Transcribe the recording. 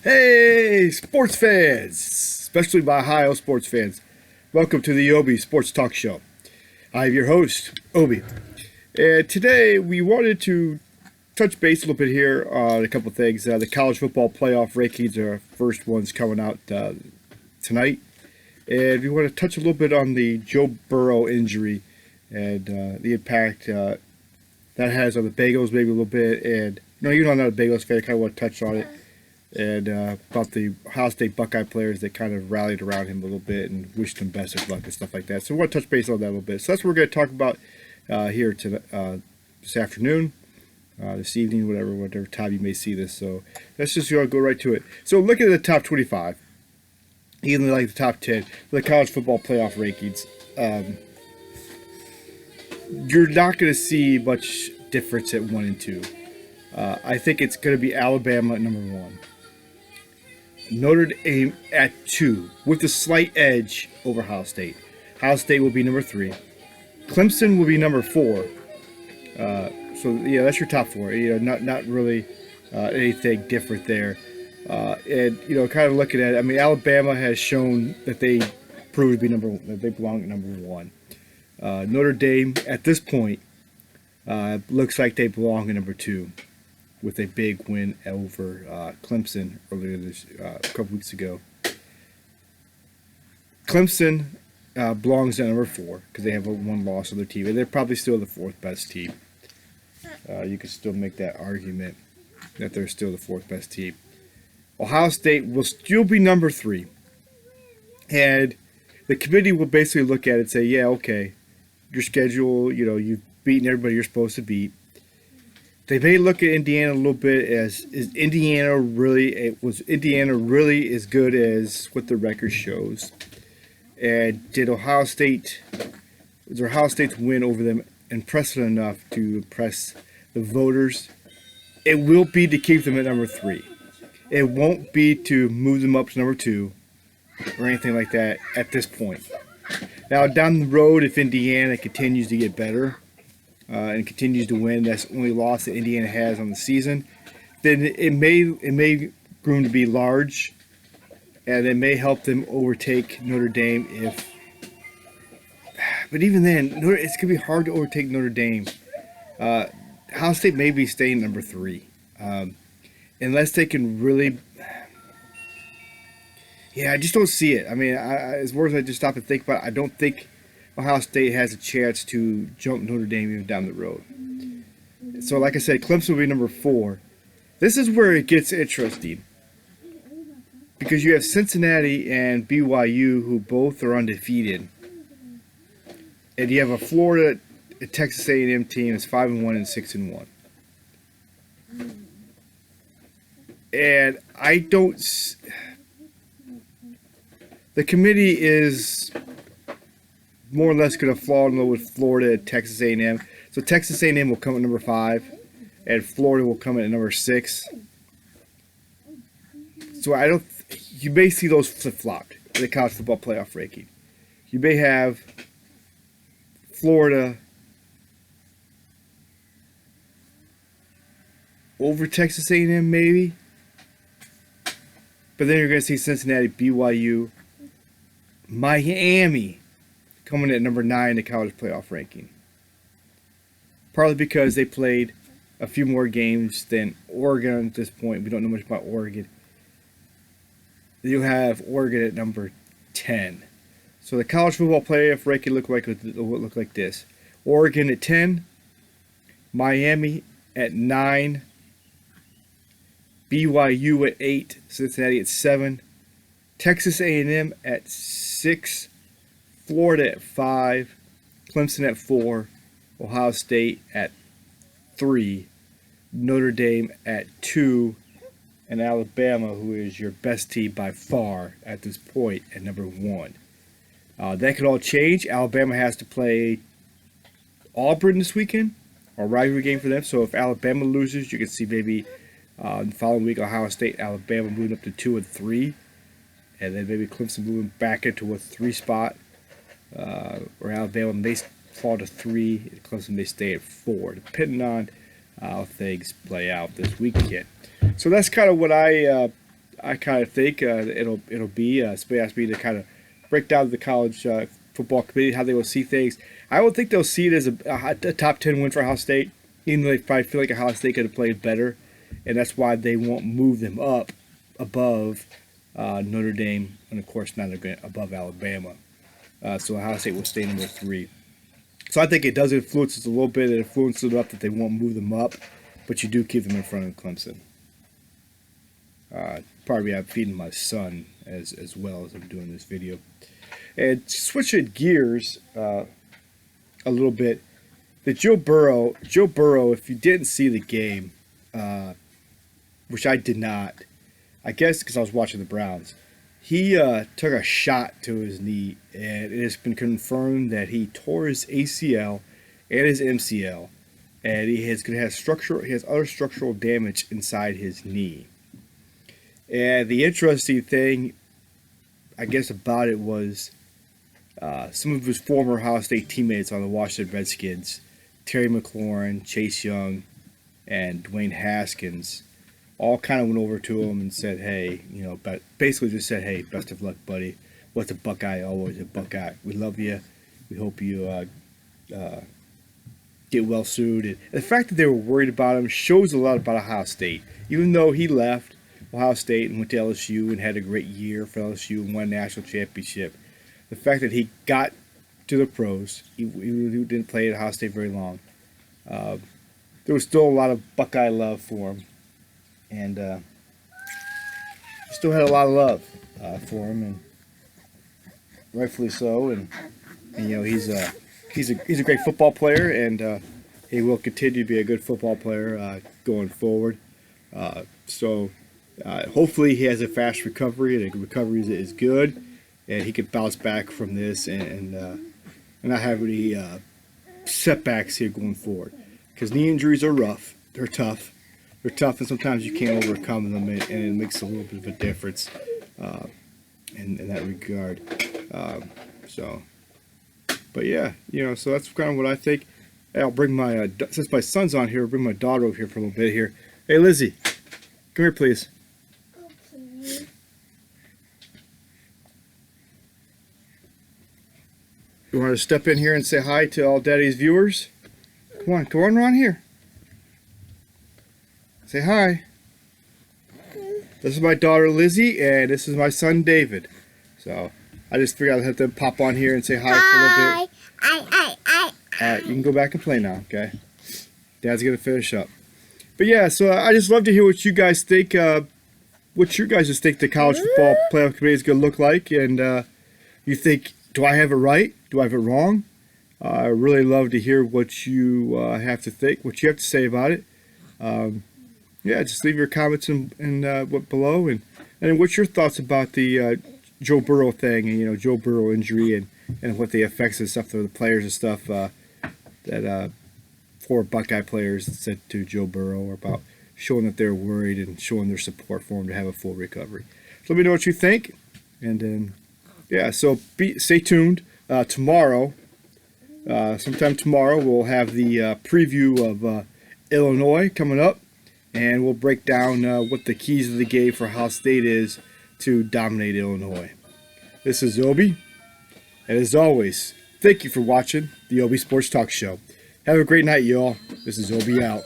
Hey, sports fans, especially my Ohio sports fans. Welcome to the Obi Sports Talk Show. I'm your host, Obi. And today we wanted to touch base a little bit here on a couple things. The college football playoff rankings are first ones coming out tonight. And we want to touch a little bit on the Joe Burrow injury and the impact that has on the Bengals maybe a little bit. And, even though I'm not a Bengals fan, I kind of want to touch on it. And about the Ohio State Buckeye players that kind of rallied around him a little bit and wished him best of luck and stuff like that. So we want to touch base on that a little bit. So that's what we're going to talk about here this afternoon, this evening, whatever time you may see this. So let's just go right to it. So looking at the top 25, even like the top 10, the college football playoff rankings, you're not going to see much difference at 1 and 2. I think it's going to be Alabama at number 1. Notre Dame at 2, with a slight edge over Ohio State. Ohio State will be number 3. Clemson will be number 4. So yeah, that's your top 4. Not really anything different there. And kind of looking at it, I mean, Alabama has shown that they prove to be that they belong at number 1. Notre Dame at this point looks like they belong at number 2. With a big win over Clemson earlier a couple weeks ago. Clemson belongs at number 4 because they have one loss on their team, and they're probably still the 4th best team. You could still make that argument that they're still the 4th best team. Ohio State will still be number 3, and the committee will basically look at it and say, yeah, okay, your schedule, you've beaten everybody you're supposed to beat. They may look at Indiana a little bit as, was Indiana really as good as what the record shows? And was Ohio State's win over them impressive enough to impress the voters? It will be to keep them at number 3. It won't be to move them up to number 2 or anything like that at this point. Now, down the road, if Indiana continues to get better, and continues to win, that's the only loss that Indiana has on the season, then it may groom to be large, and it may help them overtake Notre Dame but even then, it's going to be hard to overtake Notre Dame. Ohio State may be staying number 3. Unless they can really... Yeah, I just don't see it. I mean, as much as I just stop and think about it, I don't think Ohio State has a chance to jump Notre Dame even down the road. So like I said, Clemson will be number 4. This is where it gets interesting. Because you have Cincinnati and BYU who both are undefeated. And you have a Florida Texas A&M team that's 5-1 and 6-1. And I don't... The committee is more or less going to fall in love with Florida and Texas A&M. So Texas A&M will come at number 5, and Florida will come at number 6. So you may see those flip-flopped in the college football playoff ranking. You may have Florida over Texas A&M maybe, but then you're going to see Cincinnati, BYU, Miami coming at number 9 in the college playoff ranking. Partly because they played a few more games than Oregon at this point. We don't know much about Oregon. You have Oregon at number 10. So the college football playoff ranking look like this. Oregon at 10, Miami at 9, BYU at 8, Cincinnati at 7, Texas A&M at 6, Florida at 5, Clemson at 4, Ohio State at 3, Notre Dame at 2, and Alabama, who is your best team by far at this point, at number 1. That could all change. Alabama has to play Auburn this weekend, a rivalry game for them. So if Alabama loses, you can see maybe the following week Ohio State, Alabama moving up to 2 and 3, and then maybe Clemson moving back into a 3 spot. Or Alabama may fall to 3, and Clemson may stay at 4, depending on how things play out this weekend. So that's kind of what I I kind of think it'll be. Somebody asked me to kind of break down the college football committee, how they will see things. I would think they'll see it as a top 10 win for Ohio State, even though they probably feel like Ohio State could have played better, and that's why they won't move them up above Notre Dame, and of course not above Alabama. So Ohio State will stay number 3. So I think it does influence us a little bit. It influences enough that they won't move them up, but you do keep them in front of Clemson. Probably I'm feeding my son as well as I'm doing this video. And switching gears a little bit, Joe Burrow, if you didn't see the game, which I did not, I guess because I was watching the Browns, he took a shot to his knee, and it has been confirmed that he tore his ACL and his MCL, and he has other structural damage inside his knee. And the interesting thing, I guess, about it was some of his former Ohio State teammates on the Washington Redskins, Terry McLaurin, Chase Young, and Dwayne Haskins, all kind of went over to him and said, hey, but basically just said, hey, best of luck, buddy. What's a Buckeye? Always a Buckeye. We love you. We hope you get well soon. And the fact that they were worried about him shows a lot about Ohio State. Even though he left Ohio State and went to LSU and had a great year for LSU and won a national championship, the fact that he got to the pros, he didn't play at Ohio State very long, there was still a lot of Buckeye love for him. And he still had a lot of love for him, and rightfully so. And he's a great football player, and he will continue to be a good football player going forward. So hopefully he has a fast recovery, and the recovery is good, and he can bounce back from this and not have any setbacks here going forward. Because knee injuries are rough. They're tough. They're tough, and sometimes you can't overcome them, and it makes a little bit of a difference in that regard. But yeah, so that's kind of what I think. I'll bring my, since my son's on here, I'll bring my daughter over here for a little bit here. Hey, Lizzie, come here, please. Okay. You want to step in here and say hi to all Daddy's viewers? Come on around here. Say hi. This is my daughter Lizzie, and this is my son David. So I just figured I'd have to pop on here and say hi for a little bit. Alright, you can go back and play now, okay? Dad's gonna finish up. But yeah, so I just love to hear what you guys think. What you guys just think the college football playoff committee is gonna look like, and you think, do I have it right? Do I have it wrong? I really love to hear what you have to think, what you have to say about it. Yeah, just leave your comments in below, and what's your thoughts about the Joe Burrow thing, and Joe Burrow injury, and what the effects and stuff for the players and stuff that 4 Buckeye players said to Joe Burrow about showing that they're worried and showing their support for him to have a full recovery. So let me know what you think, and then yeah, so stay tuned. Tomorrow, sometime tomorrow, we'll have the preview of Illinois coming up. And we'll break down what the keys of the game for Ohio State is to dominate Illinois. This is Obi, and as always, thank you for watching the Obi Sports Talk Show. Have a great night, y'all. This is Obi out.